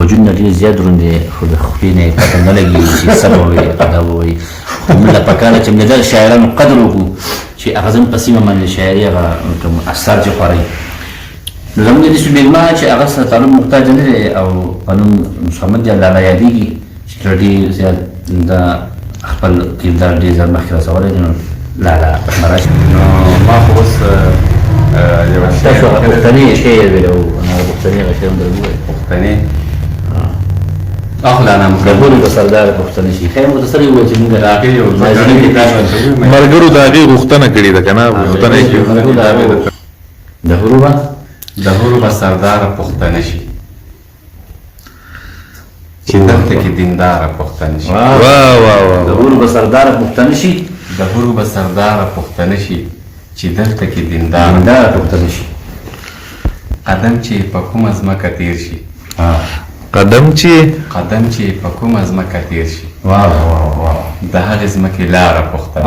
وجودنا ډېر زیات دروند دی خو د خولې نه یې پته نه لګي چې څه به وایي ادب به وایي خو موږ له پکاره چې موږ د شاعرانو قدر وکړو چې هغه زموږ په سیمه باندې شاعري هغه اثار چې خورئ نو زموږ د دې مېلمه چې هغه سره تعلق محتاج نه دی او په نوم محمد جان لالا یادېږي چې ډېر زیات د خپل کردار ډېر زیات مخکې رسولی دی نو لالا راشه نو ما خو اوس یوه تاسو هغه پښتني شی یې ویلی وو هغه پښتني هغه شی هم در ووایي پښتنې اخلا انا مرګرو د سردار پښتني شي خیر مختصر یې ووایي چې موږ هغې یو ځانګړی کتاب ورکوي مرګرو د هغې غوښتنه کړې ده که نه غوښتنه یې کړې د حروبه د حروبه سرداره پښتنه شي چې دلته کې دینداره پښتنه شي د حروبه سردار پښتني شي د حروبه سرداره پښتنه شي چې دلته کې دینداره پښتني شي قدم چې په کومه ځمکه تیر شي قدم چې په کومه ځمکه تیر شي د هغې ځمکې لاره پښتنه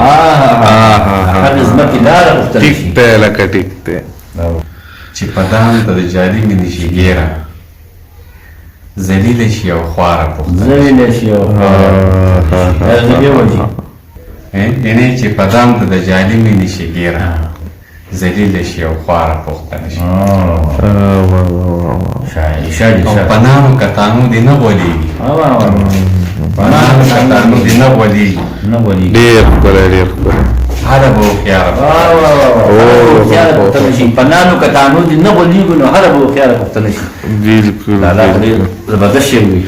هغې ځمکې لاره پښتنه شي ټیک دی لکه ټیک دی چې په دام ته د جالي مینې شي ګیره ذلیله شي او خواره پښتنه ذلیله شي او خواره یعنې چې په دام ته د جالي مینې شي ګیره ذلیله شي او خواره پښتنه شي او پنانو کتانو دې نه غولېږي پنانو کتانو دې نه غولېږي ډېر ښکلی ډېر ښکلی هره به هوښیاره پښتنه شي پنانو کتانو دې نه غولېږي نو هره به هوښیاره پښتنه شي بالکل دا ډېر زبردست شی وي